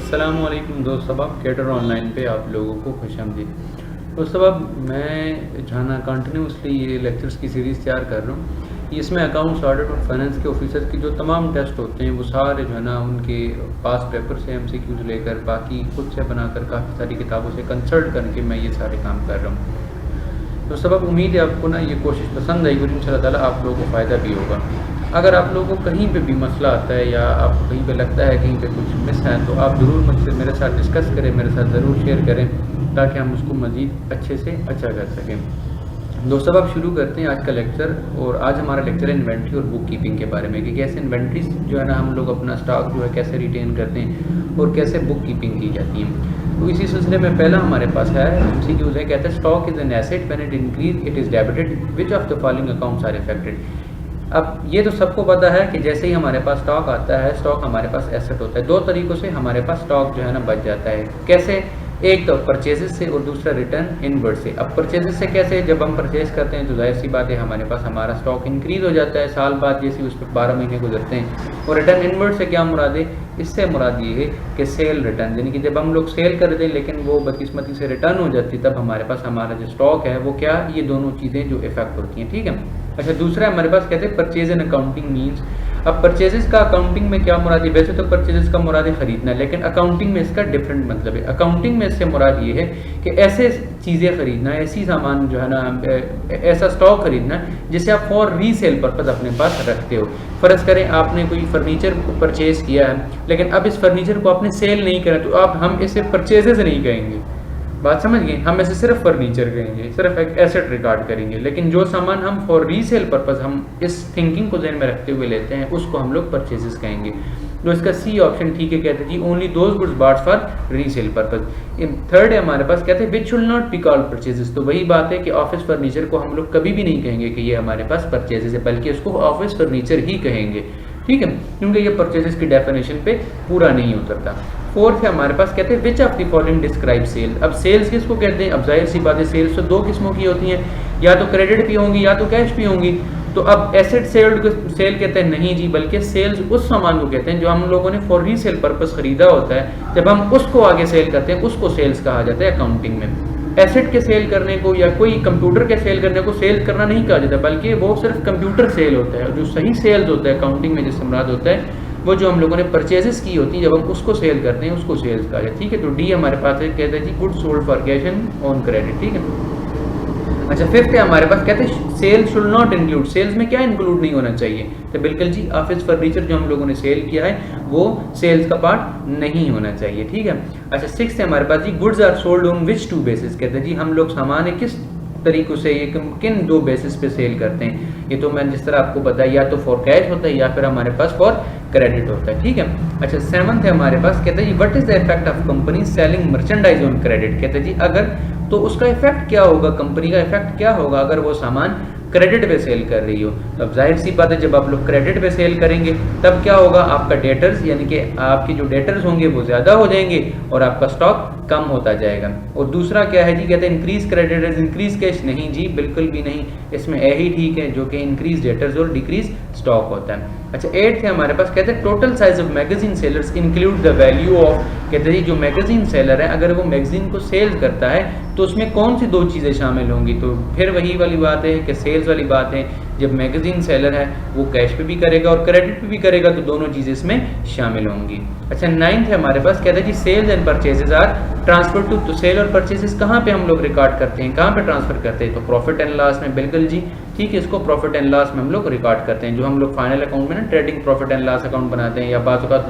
अस्सलामुअलैकुम दोस्त साहब, कैटर ऑनलाइन पे आप लोगों को खुशामदीद। दोस्त साहब, मैं जो है ना कंटिन्यूसली ये लेक्चर्स की सीरीज़ तैयार कर रहा हूँ। इसमें अकाउंट्स, ऑडिट और फाइनेंस के ऑफिसर्स की जो तमाम टेस्ट होते हैं वो सारे जो है ना उनके पास पेपर से MCQs लेकर बाकी खुद से बनाकर काफ़ी सारी किताबों से कंसल्ट करके मैं ये सारे काम कर रहा हूँ। तो सबब उम्मीद है आपको ना ये कोशिश पसंद आएगी और इंशाल्लाह ताला आप लोगों को फ़ायदा भी होगा। अगर आप लोगों को कहीं पे भी मसला आता है या आपको कहीं पे लगता है कहीं पे कुछ मिस है तो आप ज़रूर मुझसे मेरे साथ डिस्कस करें, मेरे साथ ज़रूर शेयर करें ताकि हम उसको मज़ीद अच्छे से अच्छा कर सकें। दोस्तों अब शुरू करते हैं आज का लेक्चर। और आज हमारा लेक्चर है इन्वेंट्री और बुक कीपिंग के बारे में कि कैसे इन्वेंट्रीज जो है ना हम लोग अपना स्टॉक जो है कैसे रिटेन करते हैं और कैसे बुक कीपिंग की जाती है। तो इसी सिलसिले में पहला हमारे पास है MCQs है, कहते हैं stock is an asset when it increase it is debited which of the following accounts are affected. अब ये तो सबको पता है कि जैसे ही हमारे पास स्टॉक आता है, स्टॉक हमारे पास एसेट होता है। दो तरीक़ों से हमारे पास स्टॉक जो है ना बच जाता है। कैसे? एक तो परचेजेस से और दूसरा रिटर्न इनवर्ड से। अब परचेजेस से कैसे? जब हम परचेज करते हैं तो जाहिर सी बात है हमारे पास हमारा स्टॉक इंक्रीज़ हो जाता है साल बाद जैसे उस पर 12 महीने गुजरते हैं। और रिटर्न इनवर्ड से क्या मुराद है? इससे मुराद ये है कि सेल रिटर्न, यानी कि जब हम लोग सेल कर दें लेकिन वो बदकिस्मती से रिटर्न हो जाती है तब हमारे पास हमारा जो स्टॉक है वो क्या, ये दोनों चीज़ें जो इफेक्ट होती हैं। ठीक है। अच्छा, दूसरा हमारे पास कहते हैं परचेज एंड अकाउंटिंग मीन्स। अब परचेजेस का अकाउंटिंग में क्या मुराद है? वैसे तो परचेजेस का मुराद है खरीदना, लेकिन अकाउंटिंग में इसका डिफरेंट मतलब है। अकाउंटिंग में इससे मुराद ये है कि ऐसे चीज़ें खरीदना, ऐसी सामान जो है ना, ऐसा स्टॉक खरीदना जिसे आप फॉर रीसेल पर्पज़ अपने पास रखते हो। फ़र्ज़ करें आपने कोई फर्नीचर परचेज़ किया है लेकिन अब इस फर्नीचर को आपने सेल नहीं करा तो आप हम इसे परचेजेस नहीं कहेंगे। बात समझ गए? हम ऐसे सिर्फ फर्नीचर करेंगे, सिर्फ एक एसेट रिकॉर्ड करेंगे। लेकिन जो सामान हम फॉर रीसेल पर्पस हम इस थिंकिंग को ज़हन में रखते हुए लेते हैं उसको हम लोग परचेजेस कहेंगे। तो इसका सी ऑप्शन ठीक है, कहते हैं जी only those goods bought for resale purpose. Third है हमारे पास, कहते हैं which should not be called purchases. तो वही बात है कि ऑफिस फर्नीचर को हम लोग कभी भी नहीं कहेंगे कि ये हमारे पास परचेजेस है, बल्कि इसको ऑफिस फर्नीचर ही कहेंगे। ठीक है, क्योंकि ये परचेजेस की डेफिनेशन पे पूरा नहीं उतरता। फोर्थ है हमारे पास, कहते हैं which of the following describe sale. अब सेल्स किसको कहते हैं? अब जाहिर सी बात है सेल्स तो दो किस्मों की होती हैं, या तो क्रेडिट भी होंगी या तो कैश भी होंगी। तो अब एसेट सेल कहते हैं नहीं जी, बल्कि सेल्स उस सामान को कहते हैं जो हम लोगों ने फॉर रीसेल पर्पस खरीदा होता है। जब हम उसको आगे सेल करते हैं उसको सेल्स कहा जाता है अकाउंटिंग में। एसेट के सेल करने को या कोई कंप्यूटर के सेल करने को सेल करना नहीं कहा जाता, बल्कि वो सिर्फ कंप्यूटर सेल होता है। जो सही सेल्स होता है अकाउंटिंग में जिससे मुराद होता है वो जो हम लोगों ने परचेजेस की होती है जब हम उसको सेल करते हैं उसको सेल्स कहा जाता है। ठीक है, तो डी हमारे पास है, कहते हैं जी good sold for cash and on credit. ठीक है। अच्छा, फिफ्थ है हमारे पास, कहते हैं sale should not include. Sales में क्या इंक्लूड नहीं होना चाहिए? तो बिल्कुल जी ऑफिस फर्नीचर जो हम लोगों ने सेल किया है वो सेल्स का पार्ट नहीं होना चाहिए। ठीक है। अच्छा, सिक्स्थ है हमारे पास जी goods are sold on which two basis. कहते हैं जी हम लोग सामान किस तरीकों से, ये किन दो बेसिस पे सेल करते हैं। ये तो मैंने जिस तरह आपको बताया, या तो फॉर कैश होता है या फिर हमारे पास फॉर क्रेडिट होता है। ठीक है। अच्छा, सेवंथ है हमारे पास, कहते हैं जी what is the effect of company selling merchandise on credit. कहते हैं जी अगर तो उसका इफेक्ट क्या होगा, कंपनी का इफेक्ट क्या होगा अगर वो सामान क्रेडिट पे सेल कर रही हो। अब जाहिर सी बात है जब आप लोग क्रेडिट पे सेल करेंगे तब क्या होगा, आपका डेटर्स यानी कि आपके जो डेटर्स होंगे वो ज़्यादा हो जाएंगे और आपका स्टॉक कम होता जाएगा। और दूसरा क्या है जी, कहते हैं इंक्रीज क्रेडिटर्स इंक्रीज कैश। नहीं जी, बिल्कुल भी नहीं, इसमें ए ही ठीक है जो कि इंक्रीज डेटर्स और डिक्रीज स्टॉक होता है। अच्छा, एट्थ है हमारे पास, कहते हैं total size of magazine sellers include the value of. कहते हैं जो मैगजीन सेलर है अगर वो मैगजीन को सेल करता है तो उसमें कौन सी दो चीज़ें शामिल होंगी। तो फिर वही वाली बात है कि सेल्स वाली बात है, जब मैगजीन सेलर है वो कैश पे भी करेगा और क्रेडिट पे भी करेगा तो दोनों चीज़ें इसमें शामिल होंगी। अच्छा, नाइन्थ है हमारे पास, कहते हैं जी sales and purchases are transfer to. तो सेल और परचेजेस कहाँ पे हम लोग रिकॉर्ड करते हैं, कहाँ पे ट्रांसफर करते हैं? तो प्रॉफिट एंड लॉस में। बिल्कुल जी ठीक है, इसको प्रॉफिट एंड लॉस में हम लोग रिकॉर्ड करते हैं। जो हम लोग फाइनल अकाउंट में ना trading profit and loss account बनाते हैं, या बात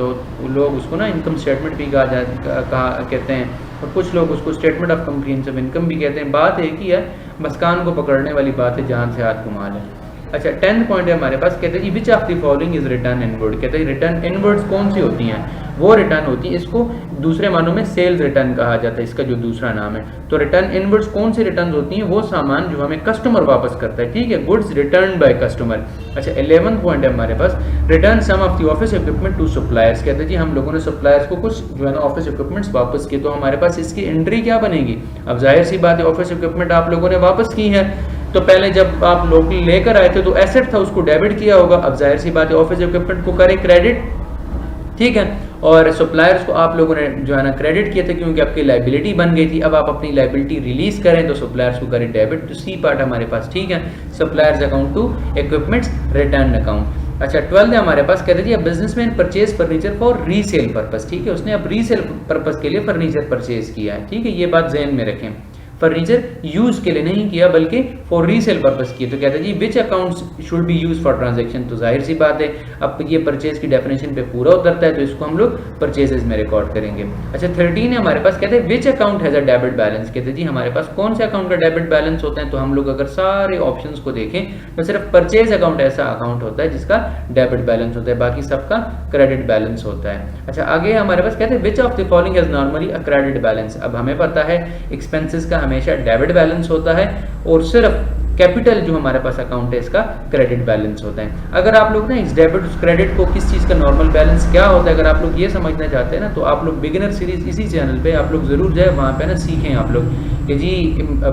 लोग उसको ना इनकम स्टेटमेंट भी कहते हैं और कुछ लोग उसको स्टेटमेंट ऑफ कम्प्रिहेंसिव इनकम भी कहते हैं। बात एक ही है, बस कान को पकड़ने वाली बात है, जान से हाथ घुमा लें। अच्छा, 10th पॉइंट है हमारे पास, कहते हैं जी which of the following is return inward. कहते हैं रिटर्न इनवर्ड्स कौन सी होती हैं? वो रिटर्न होती है, इसको दूसरे मानों में सेल्स रिटर्न कहा जाता है, इसका जो दूसरा नाम है। तो रिटर्न इनवर्ड्स कौन सी रिटर्न होती हैं? वो सामान जो हमें कस्टमर वापस करता है। ठीक है, गुड्स रिटर्न बाय कस्टमर। अच्छा, 11th पॉइंट है हमारे पास, return some of the office equipment to suppliers. कहते हैं जी हम लोगों ने सप्लायर्स को कुछ जो है ना ऑफिस इक्विपमेंट्स वापस किए, तो हमारे पास इसकी एंट्री क्या बनेगी? अब जाहिर सी बात है ऑफिस इक्विपमेंट आप लोगों ने वापस की है तो पहले जब आप लोग लेकर आए थे तो एसेट था, उसको डेबिट किया होगा। अब जाहिर सी बात है ऑफिस इक्विपमेंट को करे क्रेडिट, ठीक है। और सप्लायर्स को आप लोगों ने जो है ना क्रेडिट किए थे क्योंकि आपकी लाइबिलिटी बन गई थी। अब आप अपनी लाइबिलिटी रिलीज करें तो सप्लायर्स को करें डेबिट, तो सी पार्ट हमारे पास ठीक है। Suppliers account to equipments return account. अच्छा 12 है हमारे पास, कहते हैं businessman purchase furniture for resale purpose, ठीक है। उसने अब रीसेल पर्पस के लिए फर्नीचर परचेज किया है, ठीक है। ये बात ध्यान में रखें, फर्नीचर यूज के लिए नहीं किया बल्कि फॉर रीसेल पर्पस किया। तो कहते हैं जी which accounts should be use for transaction, तो जाहिर सी बात है अब ये परचेज की डेफिनेशन पे पूरा उतरता है, तो इसको हम लोग परचेजेस में रिकॉर्ड करेंगे। अच्छा 13 है हमारे पास, कहते हैं which account has a debit balance, कहते हैं जी हमारे पास कौन से अकाउंट का डेबिट बैलेंस होता है। तो हम लोग अगर सारे ऑप्शंस को देखें तो सिर्फ परचेज अकाउंट ऐसा अकाउंट होता है जिसका डेबिट बैलेंस होता है, बाकी सबका क्रेडिट बैलेंस होता है। अच्छा आगे हमारे पास कहते हैं which of the following has normally a credit balance. अब हमें पता है एक्सपेंसेस का हमेशा डेबिट बैलेंस होता है और सिर्फ कैपिटल जो हमारे पास अकाउंट है इसका क्रेडिट बैलेंस होता है। अगर आप लोग ना इस डेबिट डेबिट को किस चीज़ का नॉर्मल बैलेंस क्या होता है अगर आप लोग ये समझना चाहते हैं ना, तो आप लोग बिगिनर सीरीज इसी चैनल पे आप लोग जरूर जाए, वहाँ पे ना सीखें आप लोग कि जी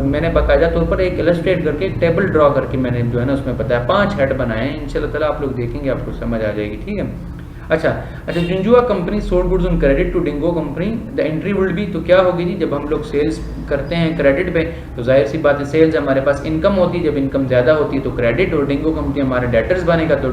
मैंने बाकायदा तौर पर एक इलस्ट्रेट करके एक टेबल ड्रॉ करके मैंने जो है ना उसमें बताया 5 हेड बनाए हैं। इंशाल्लाह ताला आप लोग देखेंगे आपको समझ आ जाएगी, ठीक है। अच्छा Janjua company sold goods on credit to Dingo company, the entry would be, तो क्या होगी जी जब हम लोग सेल्स करते हैं क्रेडिट पे तो जाहिर सी बात है सेल्स हमारे पास इनकम होती है, जब इनकम ज़्यादा होती है तो क्रेडिट, और डिंगो कंपनी हमारे डेटर्स बनेगा तो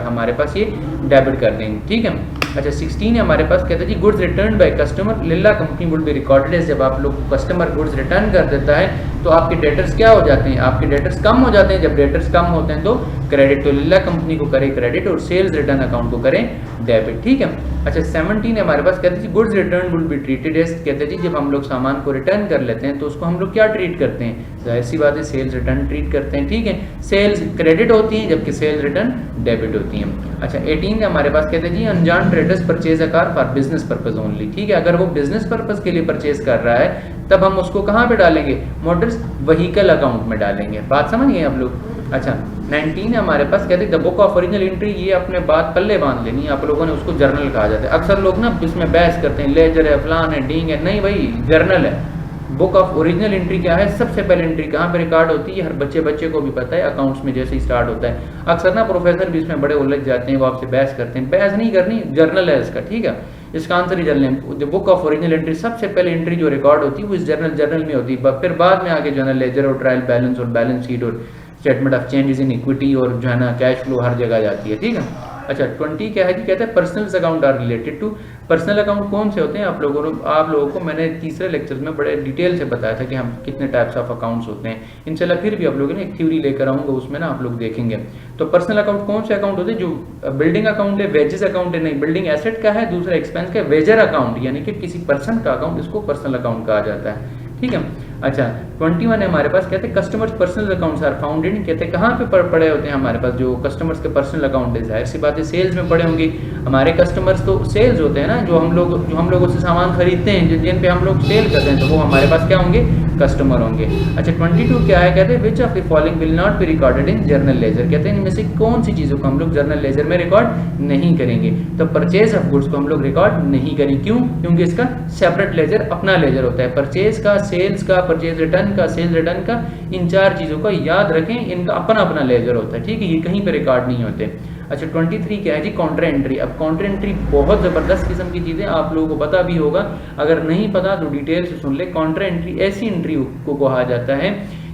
हमारे पास ये डेबिट कर देंगे, ठीक है। अच्छा 16 है हमारे पास, कहते हैं जी goods return by customer Lilla company would be recorded as, जब आप लोग कस्टमर गुड्स रिटर्न कर देता है तो आपके डेटर्स क्या हो जाते हैं, आपके डेटर्स कम हो जाते हैं। जब डेटर्स कम होते हैं तो क्रेडिट, तो लिल्ला कंपनी को करें क्रेडिट और सेल्स रिटर्न अकाउंट को करें डेबिट, ठीक है। अच्छा 17 है हमारे पास, कहते हैं goods return will be treated as, कहते हैं जी जब हम लोग सामान को रिटर्न कर लेते हैं तो उसको हम लोग क्या ट्रीट करते हैं, जाहिर सी बात है सेल्स रिटर्न ट्रीट करते हैं, ठीक है। सेल्स क्रेडिट होती है जबकि सेल्स रिटर्न डेबिट होती है। अच्छा 18 है हमारे पास, कहते हैं जी अनजान traders purchase a car for business purpose only, ठीक है। अगर वो बिजनेस पर्पज के लिए परचेज कर रहा है तब हम उसको कहाँ पे डालेंगे, मोटर्स व्हीकल अकाउंट में डालेंगे, बात समझ गए आप लोग। अच्छा 19 है हमारे पास, कहते हैं the book of original entry, ये अपने बात पल्ले बांध लेनी है आप लोगों ने, उसको जर्नल कहा जाता है। अक्सर लोग ना इसमें बहस करते हैं लेजर है फलान है डींग है, नहीं भाई जर्नल है। बुक ऑफ ओरिजिनल एंट्री क्या है, सबसे पहले एंट्री कहाँ पे रिकॉर्ड होती है, हर बच्चे को भी पता है, अकाउंट्स में जैसे ही स्टार्ट होता है। अक्सर ना प्रोफेसर भी इसमें बड़े उलझ जाते हैं, वो आपसे बहस करते हैं, बहस नहीं करनी, जर्नल है इसका, ठीक है। इसका आंसर ही जर्नल, जो बुक ऑफ ओरिजिनल एंट्री सबसे पहले एंट्री जो रिकॉर्ड होती है वो इस जर्नल में होती है, फिर बाद में आगे जो है ना लेजर और ट्रायल बैलेंस और बैलेंस शीट और statement of changes in equity और जो है ना कैश फ्लो हर जगह जाती है, ठीक है। अच्छा 20 क्या है कि कहते हैं personal account are related to, personal account कौन से होते हैं आप लोगों को मैंने तीसरे लेक्चर में बड़े डिटेल से बताया था कि हम कितने टाइप्स ऑफ अकाउंट्स होते हैं। इंशाल्लाह फिर भी आप लोगों ने एक थ्योरी लेकर आऊँगा, उसमें ना आप लोग देखेंगे। तो पर्सनल अकाउंट कौन से अकाउंट होते हैं, जो बिल्डिंग अकाउंट है, वेजेस अकाउंट है, नहीं बिल्डिंग एसेट का है, दूसरा एक्सपेंस का वेजर अकाउंट यानी कि किसी पर्सन का अकाउंट, इसको पर्सनल अकाउंट कहा जाता है, ठीक है। अच्छा 21 है हमारे पास, कहते हैं customers personal accounts are found in, कहते हैं कहाँ पे पड़े होते हैं हमारे पास जो कस्टमर्स के पर्सनल अकाउंट है, जाहिर सी बात है सेल्स में पड़े होंगे। हमारे कस्टमर्स तो सेल्स होते हैं ना, जो हम लोगों से सामान खरीदते हैं, जिन पे हम लोग सेल करते हैं, तो वो हमारे पास क्या होंगे, कस्टमर होंगे। अच्छा 22 क्या है, कहते हैं which of the following will not be recorded in journal ledger, कहते हैं इनमें से कौन सी चीज़ों को हम लोग जर्नल लेजर में रिकॉर्ड नहीं करेंगे। तो परचेज ऑफ गुड्स को हम लोग रिकॉर्ड नहीं करेंगे, क्यों, क्योंकि इसका सेपरेट लेजर अपना लेजर होता है, परचेज का, सेल्स का, परचेज रिटर्न का, सेल्स रिटर्न का, इन 4 चीज़ों का याद रखें, इनका अपना अपना लेजर होता है, ठीक है, ये कहीं पे रिकॉर्ड नहीं होते। अच्छा 23 क्या है जी काउंटर एंट्री। अब काउंटर एंट्री बहुत ज़बरदस्त किस्म की चीज़ें, आप लोगों को पता भी होगा, अगर नहीं पता तो डिटेल से सुन ले। काउंटर एंट्री ऐसी एंट्री को कहा जाता है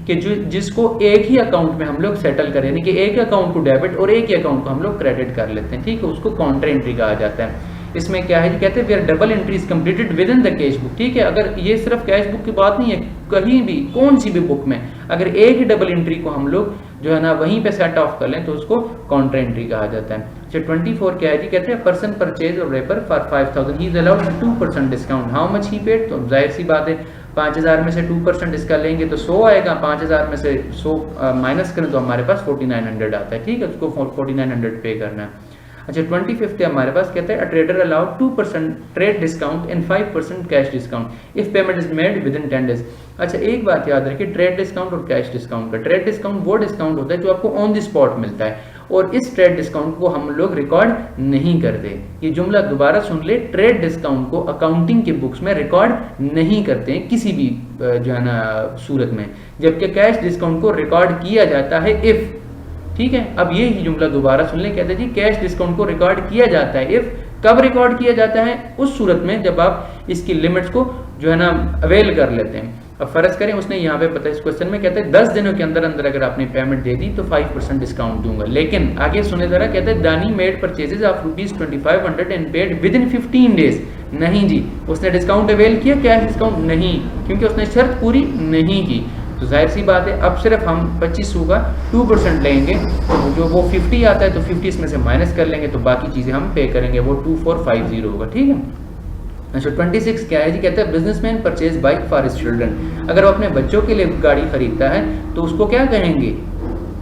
कि जिसको एक ही अकाउंट में हम लोग सेटल करें, यानी कि एक अकाउंट को डेबिट और एक ही अकाउंट को हम लोग क्रेडिट कर लेते हैं, ठीक है, उसको काउंटर एंट्री कहा जाता है। इसमें क्या है जी, कहते हैं where double entry is completed within the cash book, ठीक है। अगर ये सिर्फ कैश बुक की बात नहीं है, कहीं भी कौन सी भी बुक में अगर एक ही डबल एंट्री को हम लोग जो है ना वहीं पे सेट ऑफ कर लें तो उसको काउंटर एंट्री कहा जाता है। 24 क्या है जी, कहते हैं पर्सन परचेज और रेपर for 5000 he is allowed 2% discount, how much he paid, तो जाहिर सी बात है 5000 में से 2% इसका लेंगे तो 100 आएगा, 5000 में से 100 माइनस करें तो हमारे पास 4900 आता है, ठीक है, उसको 4900 पे करना है। अच्छा 25 है हमारे पास, कहते हैं a trader allowed 2% trade discount and 5% cash discount if payment is made with in 10 days. अच्छा एक बात याद रखिए, ट्रेड डिस्काउंट और कैश डिस्काउंट का, ट्रेड डिस्काउंट वो डिस्काउंट होता है जो आपको ऑन द स्पॉट मिलता है, और इस ट्रेड डिस्काउंट को हम लोग रिकॉर्ड नहीं करते। ये जुमला दोबारा सुन ले, ट्रेड डिस्काउंट को अकाउंटिंग के बुक्स में रिकॉर्ड नहीं करते हैं किसी भी जो है ना सूरत में, जबकि कैश डिस्काउंट को रिकॉर्ड किया जाता है इफ, ठीक है। अब ये ही जुमला दोबारा सुन ले, कहते हैं जी कैश डिस्काउंट को रिकॉर्ड किया जाता है इफ कब रिकॉर्ड किया जाता है? उस सूरत में जब आप इसकी लिमिट्स को जो है ना अवेल कर लेते हैं। अब फर्ज करें उसने यहाँ पे पता है इस क्वेश्चन में कहते हैं 10 दिनों के अंदर अंदर अगर आपने पेमेंट दे दी तो 5% डिस्काउंट दूंगा। लेकिन आगे सुने जरा, कहते हैं दानी made purchases of ₹2500 and paid with in 15 days. नहीं जी, उसने डिस्काउंट अवेल किया क्या? डिस्काउंट नहीं, क्योंकि उसने शर्त पूरी नहीं की। तो जाहिर सी बात है अब सिर्फ हम 2500 का 2% लेंगे, तो जो वो 50 आता है तो 50 इसमें से माइनस कर लेंगे, तो बाकी चीज़ें हम पे करेंगे, वो 2450 होगा। ठीक है। अच्छा 26 क्या है जी? कहते हैं businessman purchase bike for his children. अगर वो अपने बच्चों के लिए गाड़ी खरीदता है तो उसको क्या कहेंगे?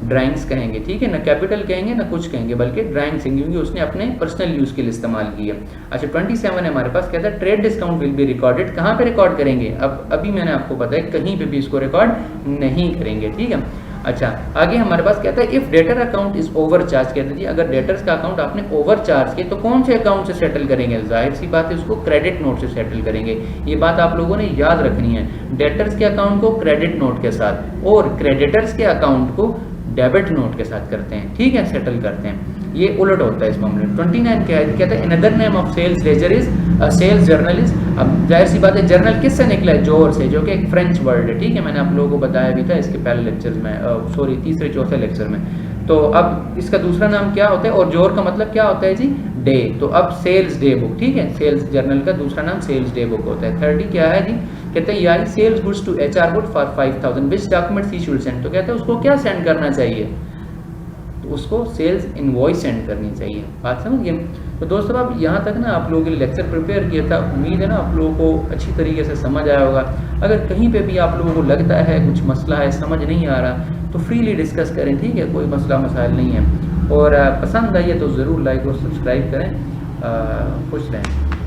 ड्राइंग्स कहेंगे। ठीक है ना, कैपिटल कहेंगे ना कुछ कहेंगे, बल्कि ड्राइंग्स, क्योंकि उसने अपने पर्सनल यूज के लिए इस्तेमाल किया। अच्छा 27 है हमारे पास, कहता है trade discount will be recorded. कहाँ पे रिकॉर्ड करेंगे? अब अभी मैंने आपको बताया कहीं पे भी इसको रिकॉर्ड नहीं करेंगे। ठीक है। अच्छा आगे हमारे पास कहता है if debtor account is over charge. कहते हैं जी अगर डेटर्स का अकाउंट आपने ओवर चार्ज किया तो कौन से अकाउंट से सेटल करेंगे? जाहिर सी बात है उसको क्रेडिट नोट से सेटल करेंगे। ये बात आप लोगों ने याद रखनी है, डेटर्स के अकाउंट को क्रेडिट नोट के साथ और क्रेडिटर्स के अकाउंट को डेबिट नोट के साथ करते हैं। ठीक है, सेटल करते हैं। ये उलट होता है इस मामले में। 29 क्या है? कहता है another name of sales ledger is sales journal is. अब जाहिर सी बात है जर्नल किससे निकला है? जोर से, जो कि एक फ्रेंच वर्ड है। ठीक है, मैंने आप लोगों को बताया भी था इसके पहले लेक्चर में, सॉरी तीसरे चौथे लेक्चर में। तो अब इसका दूसरा नाम क्या होता है? और जोर का मतलब क्या होता है जी? डे। तो अब सेल्स डे बुक। ठीक है, सेल्स जर्नल का दूसरा नाम सेल्स डे बुक होता है। 30 क्या है जी? कहते हैं यार sales goods to HR good for 5000 which documents he should send. तो कहते हैं उसको क्या सेंड करना चाहिए? तो उसको सेल्स इनवॉइस सेंड करनी चाहिए। बात समझ गए? तो दोस्तों अब यहाँ तक ना आप लोगों के लिए लेक्चर प्रिपेयर किया था, उम्मीद है ना आप लोगों को अच्छी तरीके से समझ आया होगा। अगर कहीं पे भी आप लोगों को लगता है कुछ मसला है, समझ नहीं आ रहा, तो फ्रीली डिस्कस करें। ठीक है, कोई मसला मसाइल नहीं है। और पसंद आई है तो ज़रूर लाइक और सब्सक्राइब करें। खुश रहें।